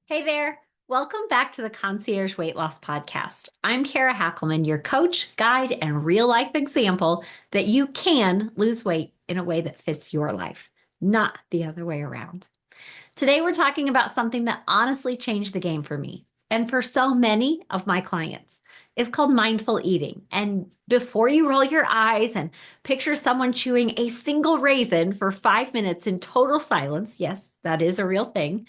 Hey there. Welcome back to the Concierge Weight Loss Podcast. I'm Kara Hackleman, your coach, guide, and real life example that you can lose weight in a way that fits your life, not the other way around. Today, we're talking about something that honestly changed the game for me and for so many of my clients. It's called mindful eating. And before you roll your eyes and picture someone chewing a single raisin for 5 minutes in total silence, yes, that is a real thing.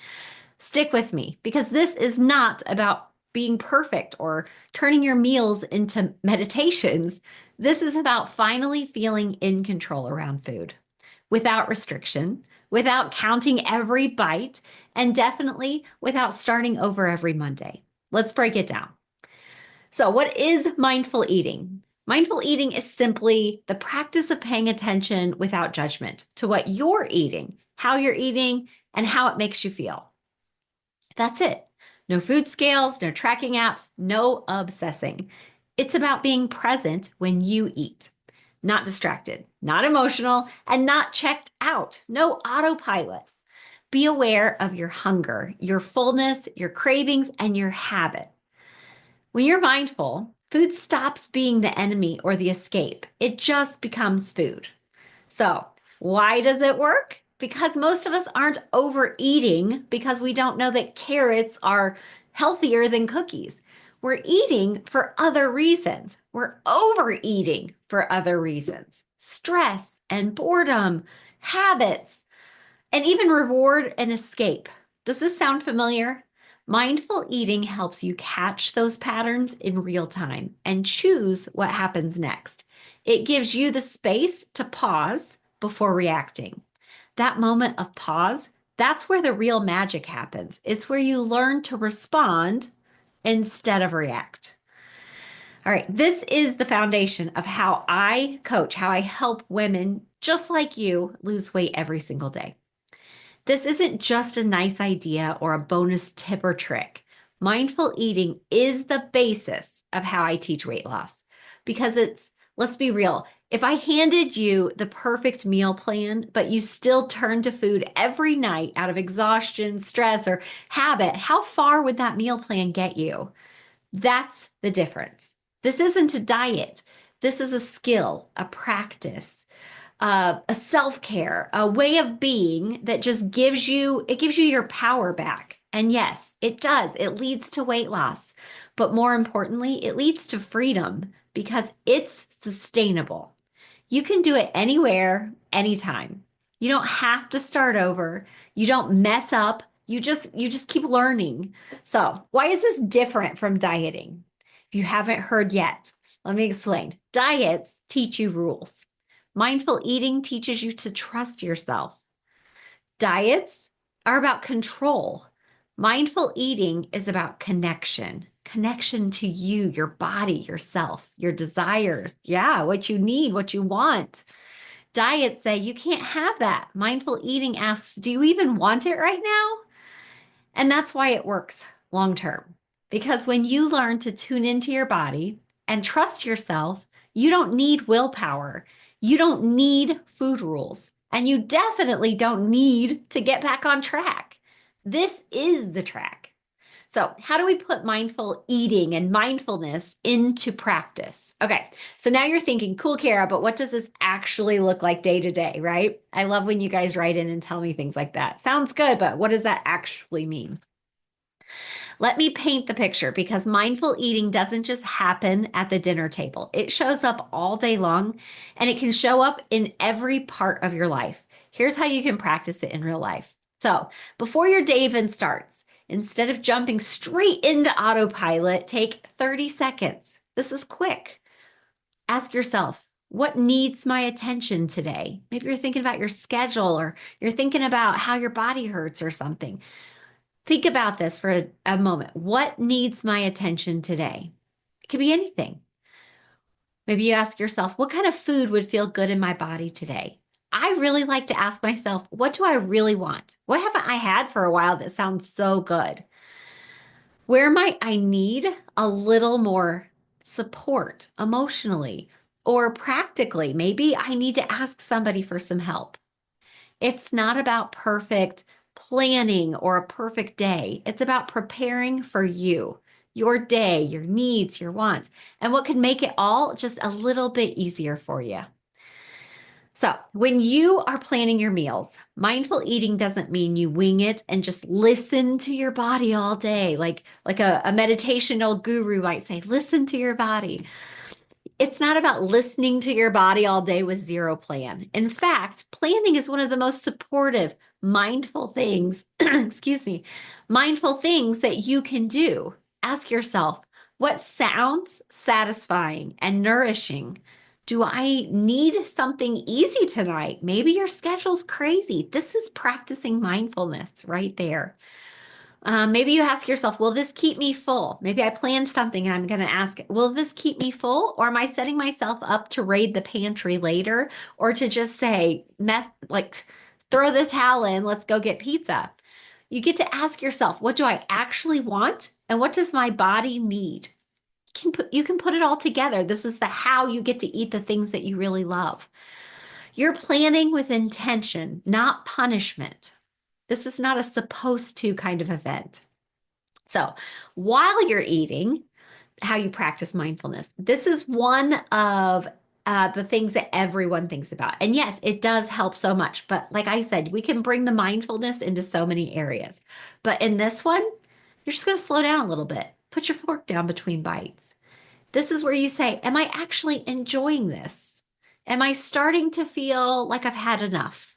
Stick with me because this is not about being perfect or turning your meals into meditations. This is about finally feeling in control around food without restriction, without counting every bite, and definitely without starting over every Monday. Let's break it down. So, what is mindful eating? Mindful eating is simply the practice of paying attention without judgment to what you're eating, how you're eating, and how it makes you feel. That's it. No food scales, no tracking apps, no obsessing. It's about being present when you eat, not distracted, not emotional, and not checked out. No autopilot. Be aware of your hunger, your fullness, your cravings, and your habit. When you're mindful, food stops being the enemy or the escape. It just becomes food. So, why does it work? Because most of us aren't overeating because we don't know that carrots are healthier than cookies. We're eating for other reasons. We're overeating for other reasons. Stress and boredom, habits, and even reward and escape. Does this sound familiar? Mindful eating helps you catch those patterns in real time and choose what happens next. It gives you the space to pause before reacting. That moment of pause, that's where the real magic happens. It's where you learn to respond instead of react. All right, this is the foundation of how I coach, how I help women just like you lose weight every single day. This isn't just a nice idea or a bonus tip or trick. Mindful eating is the basis of how I teach weight loss because let's be real, if I handed you the perfect meal plan, but you still turn to food every night out of exhaustion, stress, or habit, how far would that meal plan get you? That's the difference. This isn't a diet. This is a skill, a practice, a self-care, a way of being that just gives you your power back. And yes, it does. It leads to weight loss. But more importantly, it leads to freedom because it's sustainable. You can do it anywhere, anytime. You don't have to start over. You don't mess up. You just keep learning. So, why is this different from dieting? If you haven't heard yet, let me explain. Diets teach you rules. Mindful eating teaches you to trust yourself. Diets are about control. Mindful eating is about connection, connection to you, your body, yourself, your desires. Yeah, what you need, what you want. Diets say you can't have that. Mindful eating asks, do you even want it right now? And that's why it works long term. Because when you learn to tune into your body and trust yourself, you don't need willpower. You don't need food rules. And you definitely don't need to get back on track. This is the track. So, how do we put mindful eating and mindfulness into practice? Okay, so now you're thinking, cool, Kara, but what does this actually look like day to day, right? I love when you guys write in and tell me things like that. Sounds good, but what does that actually mean? Let me paint the picture because mindful eating doesn't just happen at the dinner table. It shows up all day long and it can show up in every part of your life. Here's how you can practice it in real life. So, before your day even starts, instead of jumping straight into autopilot, take 30 seconds. This is quick. Ask yourself, what needs my attention today? Maybe you're thinking about your schedule or you're thinking about how your body hurts or something. Think about this for a moment. What needs my attention today? It could be anything. Maybe you ask yourself, what kind of food would feel good in my body today? I really like to ask myself, what do I really want? What haven't I had for a while that sounds so good? Where might I need a little more support emotionally or practically? Maybe I need to ask somebody for some help. It's not about perfect planning or a perfect day. It's about preparing for you, your day, your needs, your wants, and what could make it all just a little bit easier for you. So, when you are planning your meals, mindful eating doesn't mean you wing it and just listen to your body all day. Like a meditational guru might say, listen to your body. It's not about listening to your body all day with zero plan. In fact, planning is one of the most supportive, mindful things, excuse me, mindful things that you can do. Ask yourself, what sounds satisfying and nourishing? Do I need something easy tonight? Maybe your schedule's crazy. This is practicing mindfulness right there. Maybe you ask yourself, will this keep me full? Maybe I planned something and I'm going to ask, will this keep me full? Or am I setting myself up to raid the pantry later or to just say, throw the towel in, let's go get pizza? You get to ask yourself, what do I actually want? And what does my body need? You can put it all together. This is the how you get to eat the things that you really love. You're planning with intention, not punishment. This is not a supposed to kind of event. So, while you're eating, how you practice mindfulness. This is one of the things that everyone thinks about. And yes, it does help so much. But like I said, we can bring the mindfulness into so many areas. But in this one, you're just going to slow down a little bit. Put your fork down between bites. This is where you say, am I actually enjoying this? Am I starting to feel like I've had enough?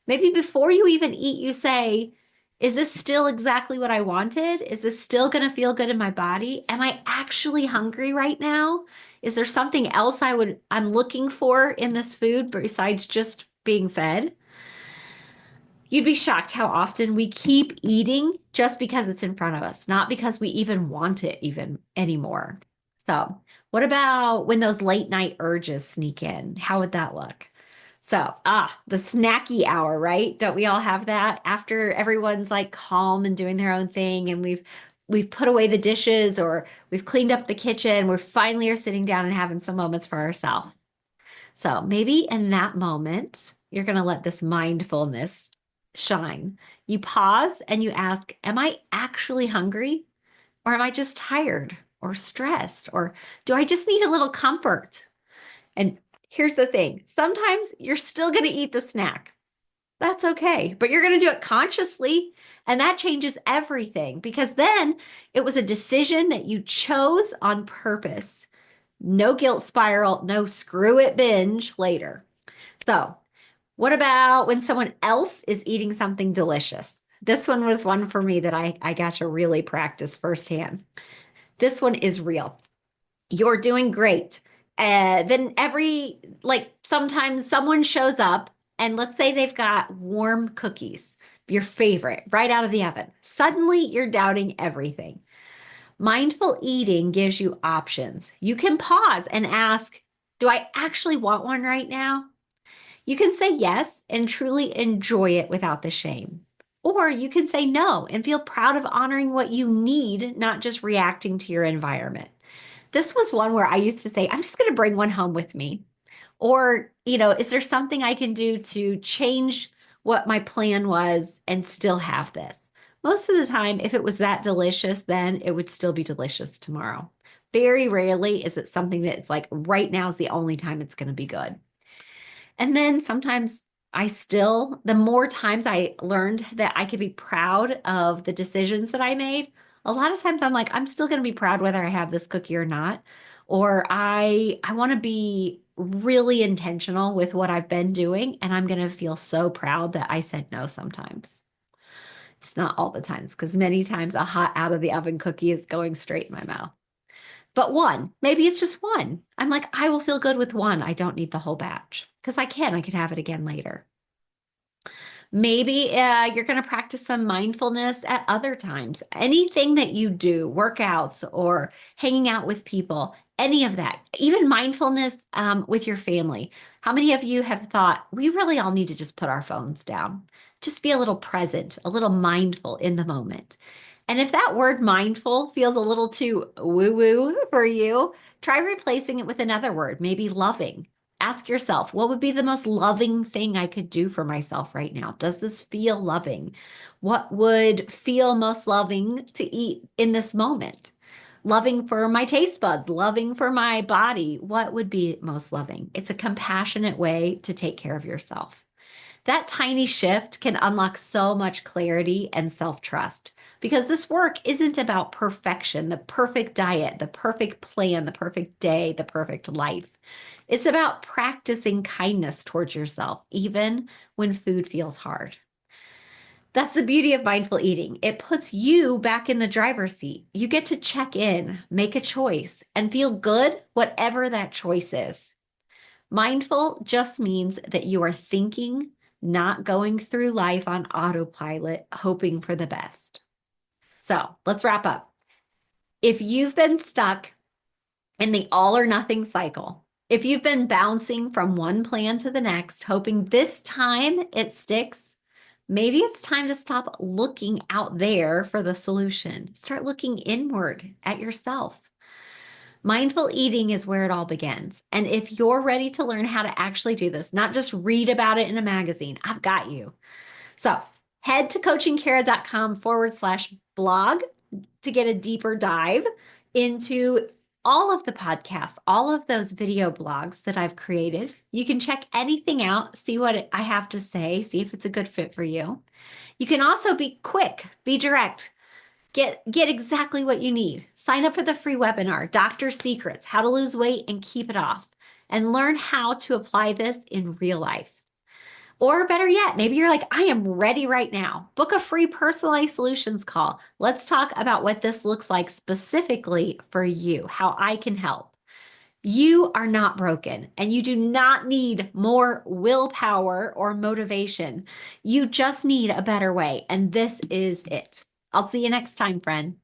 Maybe before you even eat, you say, is this still exactly what I wanted? Is this still going to feel good in my body? Am I actually hungry right now? Is there something else I'm looking for in this food besides just being fed? You'd be shocked how often we keep eating just because it's in front of us, not because we even want it even anymore. So, what about when those late night urges sneak in? How would that look? So, the snacky hour, right? Don't we all have that after everyone's like calm and doing their own thing and we've put away the dishes or we've cleaned up the kitchen, we're finally are sitting down and having some moments for ourselves. So, maybe in that moment, you're going to let this mindfulness shine. You pause and you ask, am I actually hungry or am I just tired or stressed or do I just need a little comfort? And here's the thing, sometimes you're still going to eat the snack. That's okay, but you're going to do it consciously. And that changes everything because then it was a decision that you chose on purpose. No guilt spiral, no screw it binge later. So, what about when someone else is eating something delicious? This one was one for me that I got to really practice firsthand. This one is real. You're doing great. Then sometimes someone shows up and let's say they've got warm cookies, your favorite, right out of the oven. Suddenly you're doubting everything. Mindful eating gives you options. You can pause and ask, do I actually want one right now? You can say yes and truly enjoy it without the shame. Or you can say no and feel proud of honoring what you need, not just reacting to your environment. This was one where I used to say, I'm just going to bring one home with me. Or, is there something I can do to change what my plan was and still have this? Most of the time, if it was that delicious, then it would still be delicious tomorrow. Very rarely is it something that's like right now is the only time it's going to be good. And then sometimes the more times I learned that I could be proud of the decisions that I made, a lot of times I'm like, I'm still going to be proud whether I have this cookie or not. Or I want to be really intentional with what I've been doing. And I'm going to feel so proud that I said no sometimes. It's not all the times because many times a hot out of the oven cookie is going straight in my mouth. But one, maybe it's just one. I'm like, I will feel good with one. I don't need the whole batch because I can have it again later. Maybe you're going to practice some mindfulness at other times. Anything that you do, workouts or hanging out with people, any of that, even mindfulness with your family. How many of you have thought we really all need to just put our phones down? Just be a little present, a little mindful in the moment. And if that word mindful feels a little too woo-woo for you, try replacing it with another word, maybe loving. Ask yourself, what would be the most loving thing I could do for myself right now? Does this feel loving? What would feel most loving to eat in this moment? Loving for my taste buds, loving for my body. What would be most loving? It's a compassionate way to take care of yourself. That tiny shift can unlock so much clarity and self trust because this work isn't about perfection, the perfect diet, the perfect plan, the perfect day, the perfect life. It's about practicing kindness towards yourself, even when food feels hard. That's the beauty of mindful eating. It puts you back in the driver's seat. You get to check in, make a choice, and feel good, whatever that choice is. Mindful just means that you are thinking, not going through life on autopilot, hoping for the best. So let's wrap up. If you've been stuck in the all or nothing cycle, if you've been bouncing from one plan to the next, hoping this time it sticks, maybe it's time to stop looking out there for the solution. Start looking inward at yourself. Mindful eating is where it all begins. And if you're ready to learn how to actually do this, not just read about it in a magazine, I've got you. So head to coachingkara.com/blog to get a deeper dive into all of the podcasts, all of those video blogs that I've created. You can check anything out, see what I have to say, see if it's a good fit for you. You can also be quick, be direct. Get exactly what you need. Sign up for the free webinar, Doctor Secrets, How to Lose Weight and Keep It Off, and learn how to apply this in real life. Or better yet, maybe you're like, I am ready right now. Book a free personalized solutions call. Let's talk about what this looks like specifically for you, how I can help. You are not broken and you do not need more willpower or motivation. You just need a better way, and this is it. I'll see you next time, friend.